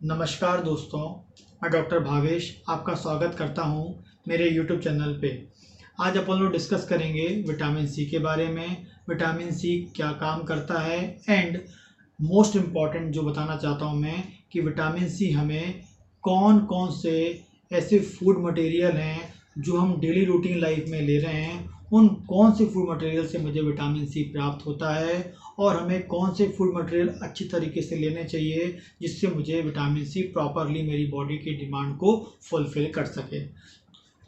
नमस्कार दोस्तों, मैं डॉक्टर भावेश आपका स्वागत करता हूं मेरे यूट्यूब चैनल पे। आज अपन लोग डिस्कस करेंगे विटामिन सी के बारे में। विटामिन सी क्या काम करता है एंड मोस्ट इम्पॉर्टेंट जो बताना चाहता हूं मैं कि विटामिन सी हमें कौन कौन से ऐसे फूड मटेरियल हैं जो हम डेली रूटीन लाइफ में ले रहे हैं, उन कौन से फूड मटेरियल से मुझे विटामिन सी प्राप्त होता है और हमें कौन से फूड मटेरियल अच्छी तरीके से लेने चाहिए जिससे मुझे विटामिन सी प्रॉपरली मेरी बॉडी की डिमांड को फुलफ़िल कर सके।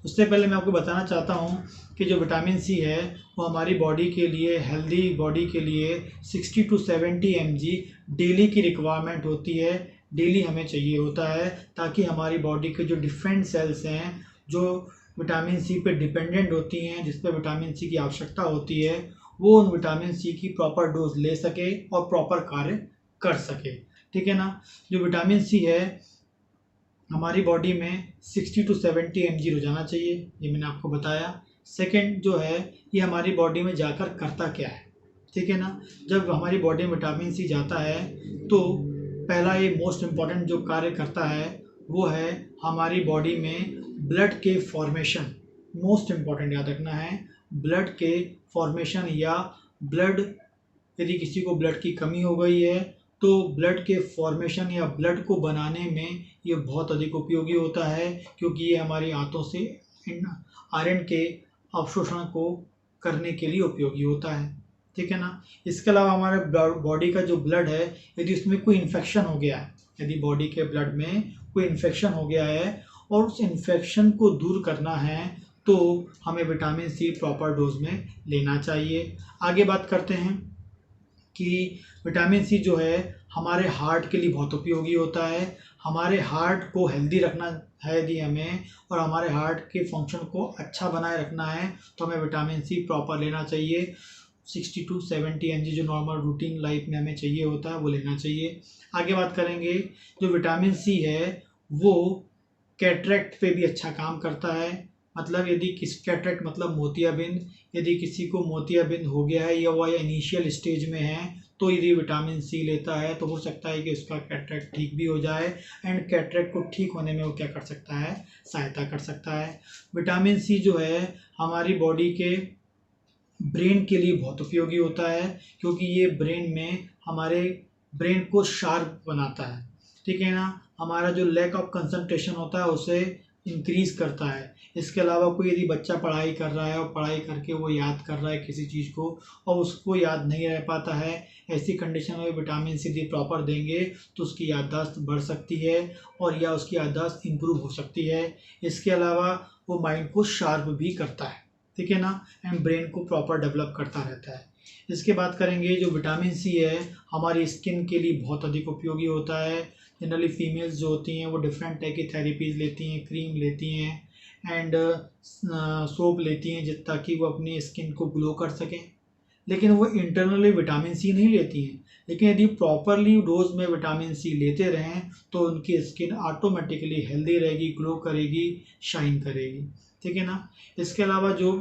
उससे पहले मैं आपको बताना चाहता हूँ कि जो विटामिन सी है वो हमारी बॉडी के लिए, हेल्दी बॉडी के लिए 60 टू 70 mg डेली की रिक्वायरमेंट होती है। डेली हमें चाहिए होता है ताकि हमारी बॉडी के जो डिफरेंट सेल्स हैं जो विटामिन सी पे डिपेंडेंट होती हैं, जिस पे विटामिन सी की आवश्यकता होती है, वो उन विटामिन सी की प्रॉपर डोज ले सके और प्रॉपर कार्य कर सके। ठीक है ना। जो विटामिन सी है हमारी बॉडी में 60 टू 70 mg रोजाना चाहिए, ये मैंने आपको बताया। सेकंड जो है ये हमारी बॉडी में जाकर करता क्या है, ठीक है ना। जब हमारी बॉडी में विटामिन सी जाता है तो पहला ये मोस्ट इम्पॉर्टेंट जो कार्य करता है वो है हमारी बॉडी में ब्लड के फॉर्मेशन। मोस्ट इम्पॉर्टेंट याद रखना है, ब्लड के फॉर्मेशन या ब्लड, यदि किसी को ब्लड की कमी हो गई है तो ब्लड के फॉर्मेशन या ब्लड को बनाने में ये बहुत अधिक उपयोगी होता है, क्योंकि ये हमारी आंतों से आयरन के अवशोषण को करने के लिए उपयोगी होता है। ठीक है ना। इसके अलावा हमारे बॉडी का जो ब्लड है, यदि उसमें कोई इन्फेक्शन हो गया है, यदि बॉडी के ब्लड में कोई इन्फेक्शन हो गया है और उस इन्फेक्शन को दूर करना है तो हमें विटामिन सी प्रॉपर डोज में लेना चाहिए। आगे बात करते हैं कि विटामिन सी जो है हमारे हार्ट के लिए बहुत उपयोगी होता है। हमारे हार्ट को हेल्दी रखना है यदि हमें, और हमारे हार्ट के फंक्शन को अच्छा बनाए रखना है तो हमें विटामिन सी प्रॉपर लेना चाहिए। 60 टू 70 mg जो नॉर्मल रूटीन लाइफ में हमें चाहिए होता है वो लेना चाहिए। आगे बात करेंगे, जो विटामिन सी है वो कैटरेक्ट पे भी अच्छा काम करता है। मतलब यदि किस कैटरेक्ट मतलब मोतियाबिंद, यदि किसी को मोतियाबिंद हो गया है या वह इनिशियल स्टेज में है तो यदि विटामिन सी लेता है तो हो सकता है कि उसका कैटरेक्ट ठीक भी हो जाए एंड कैटरेक्ट को ठीक होने में वो क्या कर सकता है, सहायता कर सकता है। विटामिन सी जो है हमारी बॉडी के ब्रेन के लिए बहुत उपयोगी होता है, क्योंकि ये ब्रेन में हमारे ब्रेन को शार्प बनाता है। ठीक है ना। हमारा जो लैक ऑफ कंसंट्रेशन होता है उसे इंक्रीज करता है। इसके अलावा कोई यदि बच्चा पढ़ाई कर रहा है और पढ़ाई करके वो याद कर रहा है किसी चीज़ को और उसको याद नहीं रह पाता है, ऐसी कंडीशन में विटामिन सी यदि प्रॉपर देंगे तो उसकी याददाश्त बढ़ सकती है और या उसकी याददाश्त इम्प्रूव हो सकती है। इसके अलावा वो माइंड को शार्प भी करता है, ठीक है ना, एंड ब्रेन को प्रॉपर डेवलप करता रहता है। इसके बात करेंगे, जो विटामिन सी है हमारी स्किन के लिए बहुत अधिक उपयोगी होता है। जनरली फीमेल्स जो होती हैं वो डिफरेंट टाइप की थेरेपीज़ लेती हैं, क्रीम लेती हैं एंड सोप लेती हैं ताकि वो अपनी स्किन को ग्लो कर सकें, लेकिन वो इंटरनली विटामिन सी नहीं लेती हैं। लेकिन यदि प्रॉपरली डोज में विटामिन सी लेते रहें तो उनकी स्किन ऑटोमेटिकली हेल्दी रहेगी, ग्लो करेगी, शाइन करेगी। ठीक है ना। इसके अलावा जो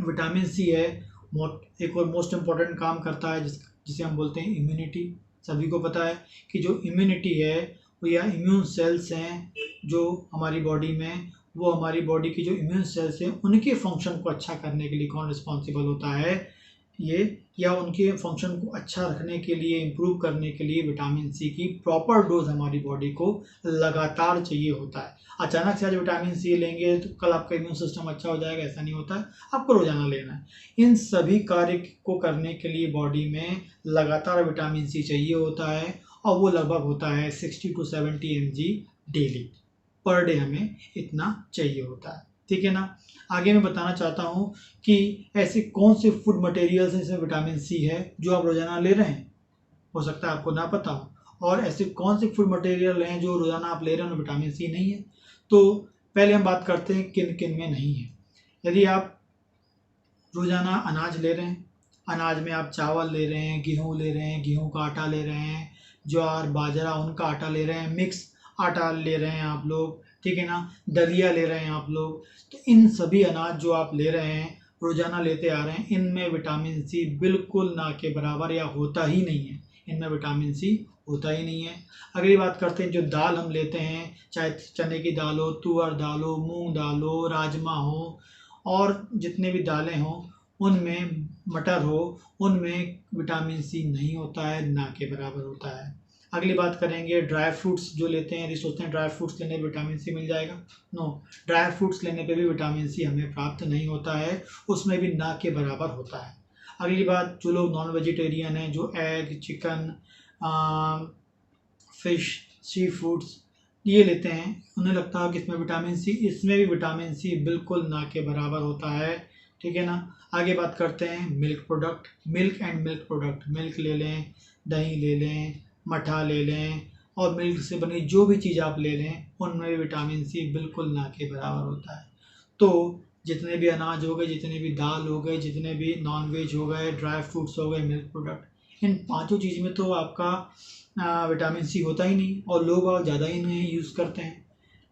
विटामिन सी है एक और मोस्ट इम्पॉर्टेंट काम करता है जिसे हम बोलते हैं इम्यूनिटी। सभी को पता है कि जो इम्यूनिटी है वो या इम्यून सेल्स हैं जो हमारी बॉडी में, वो हमारी बॉडी की जो इम्यून सेल्स हैं उनके फंक्शन को अच्छा करने के लिए कौन रिस्पॉन्सिबल होता है, ये, या उनके फंक्शन को अच्छा रखने के लिए, इम्प्रूव करने के लिए विटामिन सी की प्रॉपर डोज हमारी बॉडी को लगातार चाहिए होता है। अचानक से आज विटामिन सी लेंगे तो कल आपका इम्यून सिस्टम अच्छा हो जाएगा, ऐसा नहीं होता है। आपको रोजाना लेना है। इन सभी कार्य को करने के लिए बॉडी में लगातार विटामिन सी चाहिए होता है और वो लगभग होता है 60 to 70 mg daily, per day हमें इतना चाहिए होता है। ठीक है ना। आगे मैं बताना चाहता हूँ कि ऐसे कौन से फूड मटेरियल्स हैं जिसमें विटामिन सी है जो आप रोजाना ले रहे हैं, हो सकता है आपको ना पता हो, और ऐसे कौन से फूड मटेरियल हैं जो रोजाना आप ले रहे हैं विटामिन सी नहीं है। तो पहले हम बात करते हैं किन किन में नहीं है। यदि आप रोजाना अनाज ले रहे हैं, अनाज में आप चावल ले रहे हैं, गेहूँ ले रहे हैं, गेहूँ का आटा ले रहे हैं, ज्वार बाजरा उनका आटा ले रहे हैं, मिक्स आटा ले रहे हैं आप लोग, ठीक है ना, दलिया ले रहे हैं आप लोग, तो इन सभी अनाज जो आप ले रहे हैं, रोजाना लेते आ रहे हैं, इनमें विटामिन सी बिल्कुल ना के बराबर या होता ही नहीं है। इनमें विटामिन सी होता ही नहीं है। अगली बात करते हैं, जो दाल हम लेते हैं, चाहे चने की दाल हो, तुअर दाल हो, मूंग दाल हो, राजमा हो, और जितने भी दालें हों उनमें, मटर हो, उनमें विटामिन सी नहीं होता है, ना के बराबर होता है। अगली बात करेंगे, ड्राई फ्रूट्स जो लेते हैं, यदि सोचते हैं ड्राई फ्रूट्स लेने पर विटामिन सी मिल जाएगा, नो, ड्राई फ्रूट्स लेने पे भी विटामिन सी हमें प्राप्त नहीं होता है, उसमें भी ना के बराबर होता है। अगली बात, जो लोग नॉन वेजिटेरियन हैं, जो egg, chicken, fish, sea foods ये लेते हैं, उन्हें लगता है कि इसमें विटामिन सी, इसमें भी विटामिन सी बिल्कुल ना के बराबर होता है, ठीक है ना। आगे बात करते हैं milk product, milk and milk product, milk ले लें, दही ले लें, मठा ले लें, और मिल्क से बनी जो भी चीज़ आप ले लें उनमें विटामिन सी बिल्कुल ना के बराबर होता है। तो जितने भी अनाज हो गए, जितने भी दाल हो गए, जितने भी नॉन वेज हो गए, ड्राई फ्रूट्स हो गए, मिल्क प्रोडक्ट, इन पांचों चीज़ में तो आपका विटामिन सी होता ही नहीं, और लोग और ज़्यादा ही नहीं यूज़ करते हैं।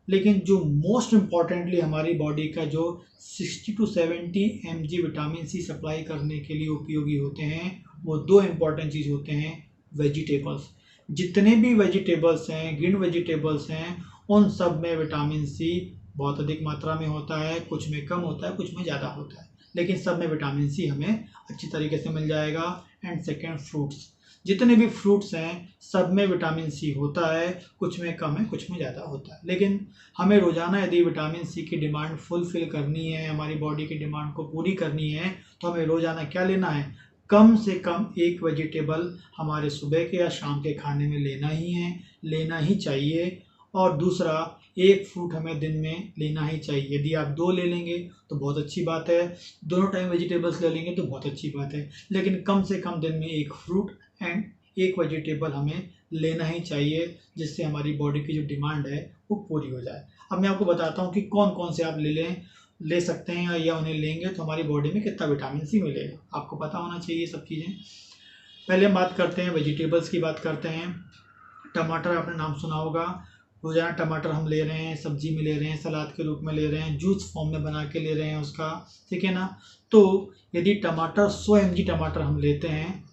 लेकिन जो मोस्ट इम्पॉर्टेंटली हमारी बॉडी का जो 60 to 70 mg vitamin C supply करने के लिए उपयोगी होते हैं, वो दो इम्पॉर्टेंट चीज़ होते हैं, वेजिटेबल्स। जितने भी वेजिटेबल्स हैं, ग्रीन वेजिटेबल्स हैं, उन सब में विटामिन सी बहुत अधिक मात्रा में होता है, कुछ में कम होता है, कुछ में ज़्यादा होता है, लेकिन सब में विटामिन सी हमें अच्छी तरीके से मिल जाएगा। एंड सेकेंड, फ्रूट्स, जितने भी फ्रूट्स हैं सब में विटामिन सी होता है, कुछ में कम है, कुछ में ज़्यादा होता है। लेकिन हमें रोज़ाना यदि विटामिन सी की डिमांड फुलफिल करनी है, हमारी बॉडी की डिमांड को पूरी करनी है, तो हमें रोज़ाना क्या लेना है, कम से कम एक वेजिटेबल हमारे सुबह के या शाम के खाने में लेना ही है, लेना ही चाहिए। और दूसरा, एक फ्रूट हमें दिन में लेना ही चाहिए। यदि आप 2 ले लेंगे तो बहुत अच्छी बात है, दोनों टाइम वेजिटेबल्स ले लेंगे तो बहुत अच्छी बात है, लेकिन कम से कम दिन में एक फ्रूट एंड एक वेजिटेबल हमें लेना ही चाहिए, जिससे हमारी बॉडी की जो डिमांड है वो पूरी हो जाए। अब मैं आपको बताता हूँ कि कौन कौन से आप ले सकते हैं, या उन्हें लेंगे तो हमारी बॉडी में कितना विटामिन सी मिलेगा, आपको पता होना चाहिए सब चीज़ें। पहले हम बात करते हैं वेजिटेबल्स की, बात करते हैं टमाटर, आपने नाम सुना होगा। रोज़ाना टमाटर हम ले रहे हैं, सब्जी में ले रहे हैं, सलाद के रूप में ले रहे हैं, जूस फॉर्म में बना के ले रहे हैं उसका, ठीक है ना। तो यदि टमाटर 100 mg टमाटर हम लेते हैं,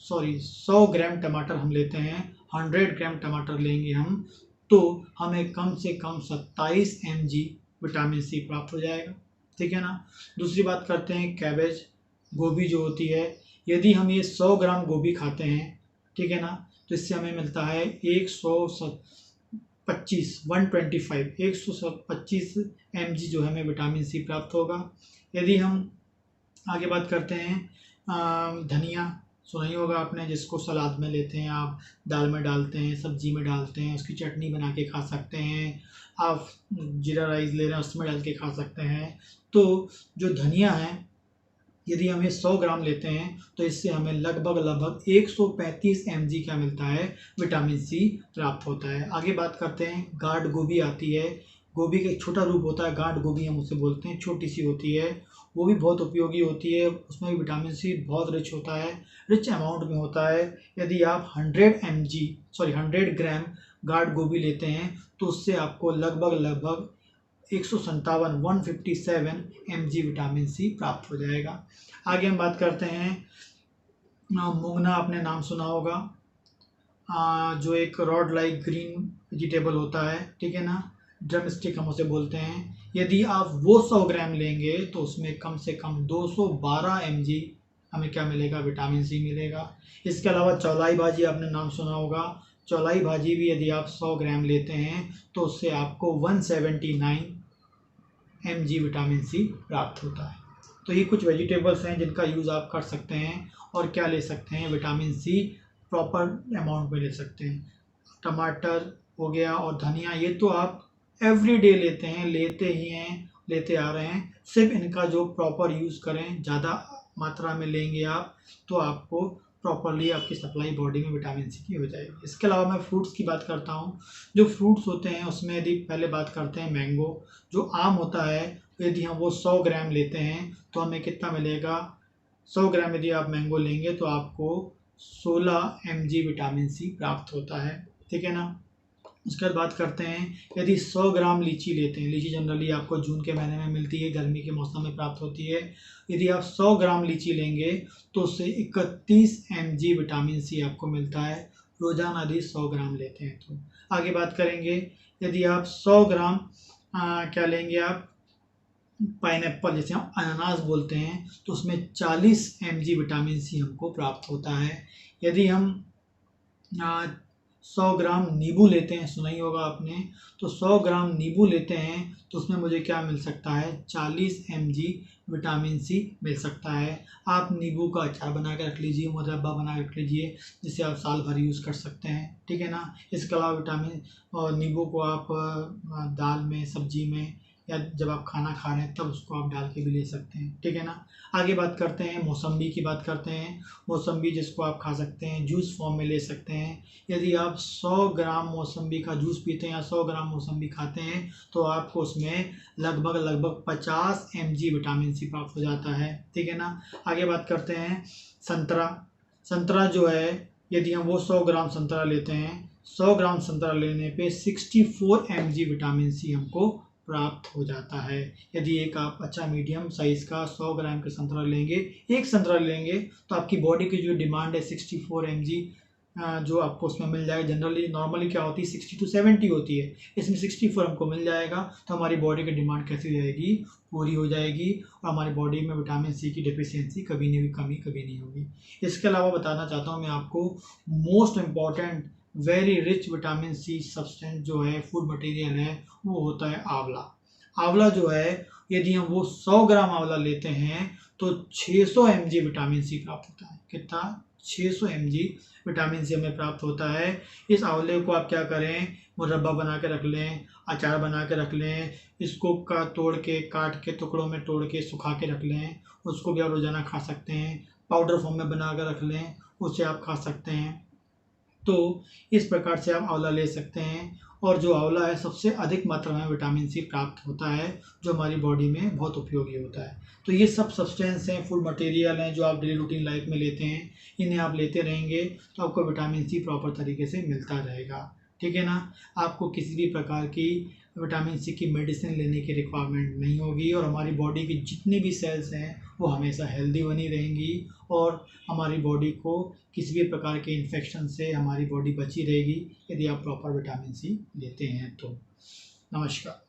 100 ग्राम टमाटर हम लेते हैं, 100 ग्राम टमाटर लेंगे हम, तो हमें कम से कम 27 mg विटामिन सी प्राप्त हो जाएगा, ठीक है ना। दूसरी बात करते हैं कैबेज, गोभी जो होती है, यदि हम ये 100 ग्राम गोभी खाते हैं, ठीक है ना, तो इससे हमें मिलता है 125 mg जो हमें विटामिन सी प्राप्त होगा। यदि हम आगे बात करते हैं धनिया, सुना ही होगा आपने, जिसको सलाद में लेते हैं आप, दाल में डालते हैं, सब्जी में डालते हैं, उसकी चटनी बना के खा सकते हैं, आप जीरा राइस ले रहे हैं उसमें डाल के खा सकते हैं। तो जो धनिया है, यदि हम 100 ग्राम लेते हैं तो इससे हमें लगभग 135 mg क्या मिलता है, विटामिन सी प्राप्त होता है। आगे बात करते हैं गार्ड गोभी आती है, गोभी का एक छोटा रूप होता है, गार्ड गोभी हम उसे बोलते हैं, छोटी सी होती है, वो भी बहुत उपयोगी होती है, उसमें भी विटामिन सी बहुत रिच होता है, रिच अमाउंट में होता है। यदि आप 100 ग्राम गार्ड गोभी लेते हैं तो उससे आपको लगभग 157 mg विटामिन सी प्राप्त हो जाएगा। आगे हम बात करते हैं मूंगना, आपने नाम सुना होगा, जो एक रॉड लाइक ग्रीन वेजिटेबल होता है, ठीक है ना, ड्रम स्टिक हम उसे बोलते हैं। यदि आप वो 100 ग्राम लेंगे तो उसमें कम से कम 212 mg हमें क्या मिलेगा, विटामिन सी मिलेगा। इसके अलावा चौलाई भाजी, आपने नाम सुना होगा, चौलाई भाजी भी यदि आप 100 ग्राम लेते हैं तो उससे आपको 179 mg विटामिन सी प्राप्त होता है। तो ये कुछ वेजिटेबल्स हैं जिनका यूज़ आप कर सकते हैं, और क्या ले सकते हैं, विटामिन सी प्रॉपर अमाउंट में ले सकते हैं। टमाटर हो गया और धनिया, ये तो आप एवरीडे लेते हैं, लेते ही हैं, लेते आ रहे हैं, सिर्फ इनका जो प्रॉपर यूज़ करें, ज़्यादा मात्रा में लेंगे आप तो आपको प्रॉपरली आपकी सप्लाई बॉडी में विटामिन सी की हो जाएगी। इसके अलावा मैं फ्रूट्स की बात करता हूँ। जो फ्रूट्स होते हैं उसमें यदि पहले बात करते हैं मैंगो, जो आम होता है, यदि हम वो 100 ग्राम लेते हैं तो हमें कितना मिलेगा, 100 ग्राम यदि आप मैंगो लेंगे तो आपको 16 mg विटामिन सी प्राप्त होता है, ठीक है ना। उसके बाद बात करते हैं, यदि 100 ग्राम लीची लेते हैं, लीची जनरली आपको जून के महीने में मिलती है, गर्मी के मौसम में प्राप्त होती है, यदि आप 100 ग्राम लीची लेंगे तो उससे 31 mg विटामिन सी आपको मिलता है, रोज़ाना यदि 100 ग्राम लेते हैं तो। आगे बात करेंगे, यदि आप 100 ग्राम क्या लेंगे आप पाइनएप्पल, जैसे हम अनानास बोलते हैं, तो उसमें 40 mg विटामिन सी हमको प्राप्त होता है। यदि हम 100 ग्राम नींबू लेते हैं, सुना ही होगा आपने, तो 100 ग्राम नींबू लेते हैं तो उसमें मुझे क्या मिल सकता है, 40 mg विटामिन सी मिल सकता है। आप नींबू का अचार बना के रख लीजिए, मुरब्बा बना के रख लीजिए, जिसे आप साल भर यूज़ कर सकते हैं, ठीक है ना। इसके अलावा विटामिन और नींबू को आप दाल में, सब्जी में, या जब आप खाना खा रहे हैं तब उसको आप डाल के भी ले सकते हैं, ठीक है ना। आगे बात करते हैं, मौसम्बी की बात करते हैं। मौसम्बी जिसको आप खा सकते हैं, जूस फॉर्म में ले सकते हैं। यदि आप 100 ग्राम मौसम्बी का जूस पीते हैं या 100 ग्राम मौसम्बी खाते हैं तो आपको उसमें लगभग 50 mg विटामिन सी प्राप्त हो जाता है, ठीक है ना। आगे बात करते हैं संतरा। संतरा जो है, यदि हम वो 100 ग्राम संतरा लेते हैं, 100 ग्राम संतरा लेने पे 64 mg विटामिन सी हमको प्राप्त हो जाता है। यदि एक आप अच्छा मीडियम साइज़ का 100 ग्राम का संतरा लेंगे, एक संतरा लेंगे, तो आपकी बॉडी की जो डिमांड है 64 mg जो आपको उसमें मिल जाएगा। जनरली नॉर्मली क्या होती है, 60 to 70 होती है, इसमें 64 हमको मिल जाएगा, तो हमारी बॉडी की डिमांड कैसी हो जाएगी, पूरी हो जाएगी, और हमारी बॉडी में विटामिन सी की डेफिशिएंसी कभी नहीं होगी। इसके अलावा बताना चाहता हूँ मैं आपको, most important very rich vitamin C substance जो है, फूड मटेरियल है, वो होता है आंवला। आंवला जो है, यदि हम वो 100 ग्राम आंवला लेते हैं तो 600 mg विटामिन सी प्राप्त होता है। कितना? 600 mg विटामिन सी हमें प्राप्त होता है। इस आंवले को आप क्या करें, मुरब्बा बना के रख लें, अचार बना के रख लें, इसको तोड़ के, काट के, टुकड़ों में तोड़ के सुखा के रख लें, उसको भी आप रोज़ाना खा सकते हैं। पाउडर फॉर्म में बना कर रख लें, उसे आप खा सकते हैं। तो इस प्रकार से आप आंवला ले सकते हैं, और जो आंवला है सबसे अधिक मात्रा में विटामिन सी प्राप्त होता है, जो हमारी बॉडी में बहुत उपयोगी होता है। तो ये सब सब्सटेंस हैं, फूड मटेरियल हैं, जो आप डेली रूटीन लाइफ में लेते हैं, इन्हें आप लेते रहेंगे तो आपको विटामिन सी प्रॉपर तरीके से मिलता रहेगा, ठीक है ना। आपको किसी भी प्रकार की विटामिन सी की मेडिसिन लेने की रिक्वायरमेंट नहीं होगी, और हमारी बॉडी की जितनी भी सेल्स हैं वो हमेशा हेल्दी बनी रहेंगी, और हमारी बॉडी को किसी भी प्रकार के इन्फेक्शन से हमारी बॉडी बची रहेगी, यदि आप प्रॉपर विटामिन सी लेते हैं तो। नमस्कार।